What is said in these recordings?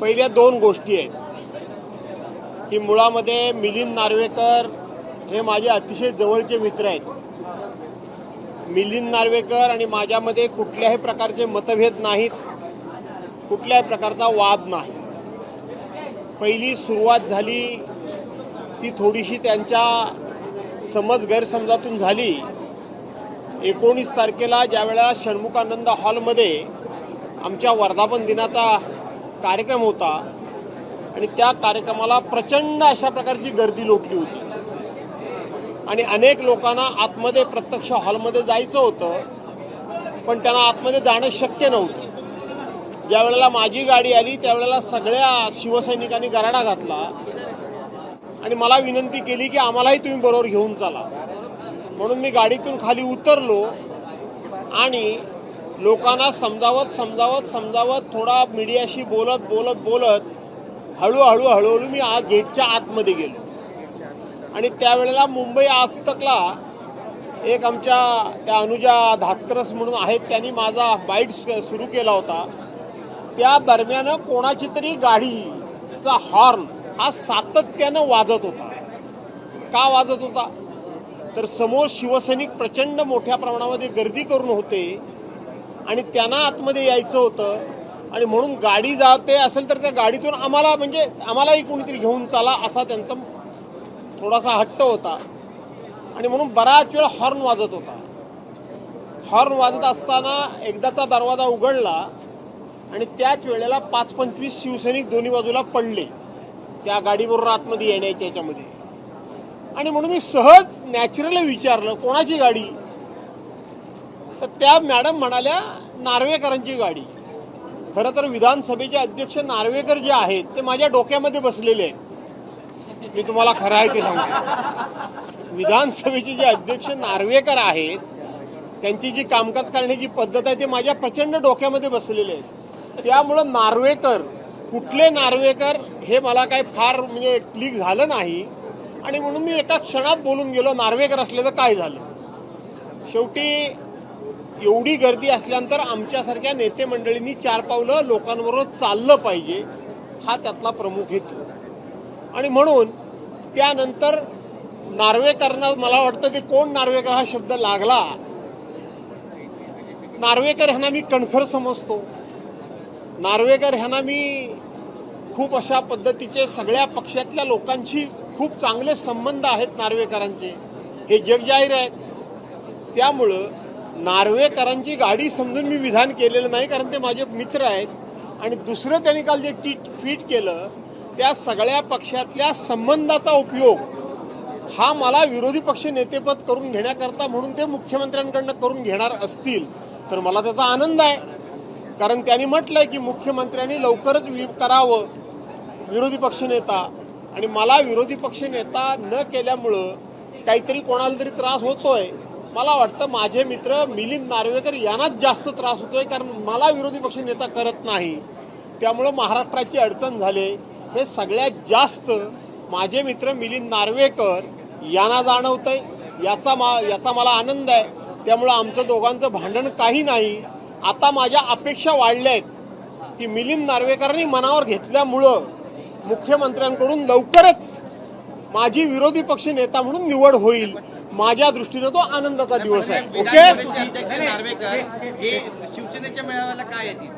पहिल्या दोन गोष्टी आहेत की मुळामध्ये मिलिंद नार्वेकर हे माझे अतिशय जवळचे मित्र आहेत. मिलिंद नार्वेकर आणि माझ्यामध्ये कुठल्याही प्रकारचे मतभेद नाहीत, कुठल्याही प्रकारचा वाद नाही. पहिली सुरुवात झाली ती थोडीशी त्यांच्या समज गैरसमजातून झाली. 19 तारखेला ज्यावेळेला षण्मुखानंद हॉलमध्ये आमच्या वर्धापन दिनाचा कार्यक्रम होता आणि त्या कार्यक्रमाला प्रचंड अशा प्रकारची गर्दी लोटली होती आणि अनेक लोकांना आतमध्ये प्रत्यक्ष हॉलमध्ये जायचं होतं, पण त्यांना आतमध्ये जाणं शक्य नव्हतं. ज्या वेळेला माझी गाडी आली त्यावेळेला सगळ्या शिवसैनिकांनी गराडा घातला आणि मला विनंती केली की आम्हालाही तुम्ही बरोबर घेऊन चला. म्हणून मी गाडीतून खाली उतरलो आणि लोकांना समजावत थोडा मीडियाशी बोलत हळूहळू मी गेटच्या आतमध्ये गेलो. आणि त्यावेळेला मुंबई आज तकला एक आमच्या त्या अनुजा धातकरस म्हणून आहेत, त्यांनी माझा बाईट सुरू केला होता. त्या दरम्यान कोणाची तरी गाडीचा हॉर्न हा सातत्यानं वाजत होता. का वाजत होता तर समोर शिवसैनिक प्रचंड मोठ्या प्रमाणामध्ये गर्दी करून होते आणि त्यांना आतमध्ये यायचं होतं आणि म्हणून गाडी जाते असेल तर त्या गाडीतून आम्हालाही कोणीतरी घेऊन चला असा त्यांचा थोडासा हट्ट होता आणि म्हणून बराच वेळ हॉर्न वाजत होता. हॉर्न वाजत असताना एकदाचा दरवाजा उघडला आणि त्याच वेळेला 5-25 शिवसैनिक दोन्ही बाजूला पडले त्या गाडीबरोबर आतमध्ये येण्याच्या याच्यामध्ये. आणि म्हणून मी सहज नॅचरल विचारलं कोणाची गाडी, तर त्या मॅडम म्हणाल्या नार्वेकरांची गाडी. खरं तर विधानसभेचे अध्यक्ष नार्वेकर जे आहेत ते माझ्या डोक्यामध्ये बसलेले आहेत. मी तुम्हाला खरं आहे ते सांगतो. विधानसभेचे जे अध्यक्ष नार्वेकर आहेत त्यांची जी कामकाज करण्याची पद्धत आहे ते माझ्या प्रचंड डोक्यामध्ये बसलेले आहेत. त्यामुळं नार्वेकर कुठले नार्वेकर हे मला काही फार क्लिक झालं नाही आणि म्हणून मी एका क्षणात बोलून गेलो नार्वेकर असल्याचं काय झालं. शेवटी एवढी गर्दी असल्यानंतर आमच्यासारख्या नेते मंडळींनी 4 पावलं लोकांबरोबर चाललं पाहिजे, हा त्यातला प्रमुख हेतू. आणि म्हणून त्यानंतर नार्वेकरांना मला वाटतं ते कोण नार्वेकर हा शब्द लागला. नार्वेकर ह्यांना मी कणखर समजतो. नार्वेकर ह्यांना मी खूप अशा पद्धतीचे सगळ्या पक्षातल्या लोकांशी खूप चांगले संबंध आहेत नार्वेकरांचे, हे जगजाहीर आहेत. त्यामुळं नार्वेकरांची गाडी समजून मी विधान केलेलं नाही, कारण ते माझे मित्र आहेत. आणि दुसरं त्यांनी काल जे ट्विट केलं त्या सगळ्या पक्षातल्या संबंधाचा उपयोग हा मला विरोधी पक्ष नेतेपद करून घेण्याकरता म्हणून ते मुख्यमंत्र्यांकडनं करून घेणार असतील तर मला त्याचा आनंद आहे. कारण त्यांनी म्हटलंय की मुख्यमंत्र्यांनी लवकरच करावं विरोधी पक्षनेता, आणि मला विरोधी पक्षनेता न केल्यामुळं काहीतरी कोणाला तरी त्रास होतोय. मला वाटतं माझे मित्र मिलिंद नार्वेकर यांनाच जास्त त्रास होतोय, कारण मला विरोधी पक्षनेता करत नाही. त्यामुळं महाराष्ट्राची अडचण झाले हे सगळ्यात जास्त माझे मित्र मिलिंद नार्वेकर यांना जाणवतंय. याचा मला आनंद आहे. त्यामुळं आमचं दोघांचं भांडण काही नाही. आता माझ्या अपेक्षा वाढल्या आहेत की मिलिंद नार्वेकरांनी मनावर घेतल्यामुळं मुख्यमंत्र्यांकडून लवकरच माझी विरोधी पक्ष नेता म्हणून निवड होईल. माझ्या दृष्टीने तो आनंदाचा दिवस आहे. ओके. अध्यक्ष नार्वेकर हे शिवसेनेच्या मेळाव्याला काय येतील?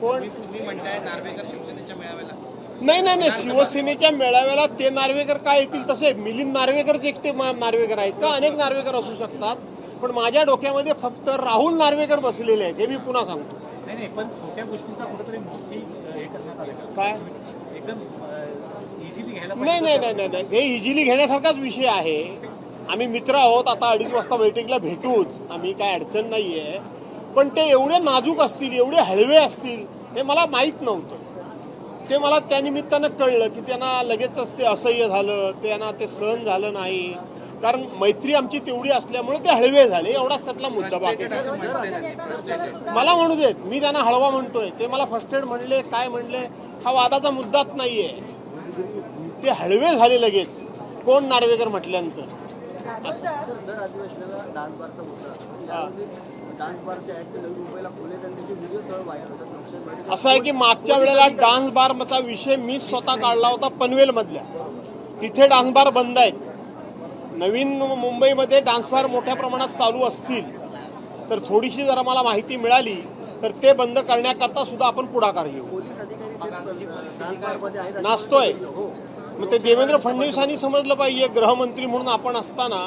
कोण तुम्ही म्हणताय नार्वेकर शिवसेनेच्या मेळाव्याला? नाही, शिवसेनेच्या मेळाव्याला ते नार्वेकर काय येतील तसे मिलिंद नार्वेकरचे एकटे नार्वेकर आहेत का? अनेक नार्वेकर असू शकतात, पण माझ्या डोक्यामध्ये फक्त राहुल नार्वेकर बसलेले आहेत, हे मी पुन्हा सांगतो. नाही, पण छोट्या गोष्टीचा कुठेतरी मोठी हे करण्यात आलं काय एकदम इझिली घ्यायला नाही, हे इझिली घेण्यासारखाच विषय आहे. आम्ही मित्र आहोत, आता 2:30 वाजता बैठकीला भेटूच, आम्ही काय अडचण नाही आहे. पण ते एवढे नाजूक असतील, एवढे हळवे असतील हे मला माहीत नव्हतं. ते मला त्यानिमित्तानं कळलं की त्यांना लगेचच ते असह्य झालं, त्यांना ते सहन झालं नाही, कारण मैत्री आमची तेवढी असल्यामुळे ते हळवे झाले. एवढाच त्यातला मुद्दा. बाकी मला म्हणू देत, मी त्यांना हळवा म्हणतोय, ते मला फर्स्टेड म्हणले काय म्हणले हा वादाचा मुद्दाच नाहीये. ते हळवे झाले लगेच कोण नार्वेकर म्हटल्यानंतर. असं आहे की मागच्या वेळेला डान्स बारचा विषय मी स्वतः काढला होता पनवेलमधल्या. तिथे डान्स बार बंद आहेत. नवीन मुंबईमध्ये डान्स बार मोठ्या प्रमाणात चालू असतील तर थोडीशी जरा मला माहिती मिळाली तर ते बंद करण्याकरता सुद्धा आपण पुढाकार घेऊ. नाचतोय मग ते देवेंद्र फडणवीसांनी समजलं पाहिजे. गृहमंत्री म्हणून आपण असताना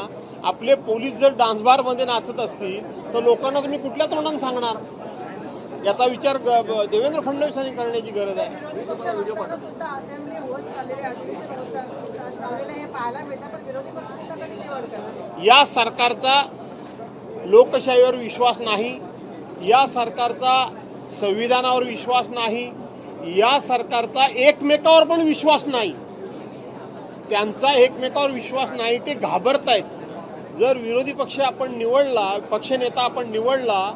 आपले पोलीस जर डान्स बार मध्ये नाचत असतील तर लोकांना तुम्ही कुठल्या तोंडाने सांगणार. याचा विचार देवेंद्र फडणवीसांनी करण्याची गरज आहे. या सरकारचा लोकशाहीवर विश्वास नाही, या सरकारचा संविधानावर विश्वास नाही, या सरकारचा एकमेकावर पण विश्वास नाही. त्यांचा एकमेकावर विश्वास नाही, ते घाबरतायत. जर विरोधी पक्ष आपण निवडला, पक्षनेता आपण निवडला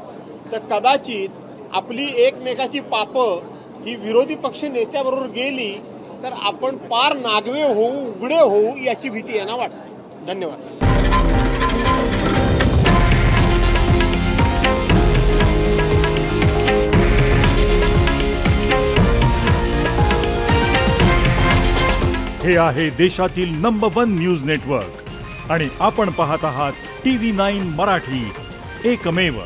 तर कदाचित आपली एकमेकाची पापं ही विरोधी पक्ष नेत्याबरोबर गेली तर आपण पार नागवे होऊ, उघडे होऊ याची भीती यांना वाटते. धन्यवाद. हे आहे देशातील नंबर 1 न्यूज नेटवर्क आणि आपण पाहत आहात TV9 मराठी, एकमेव.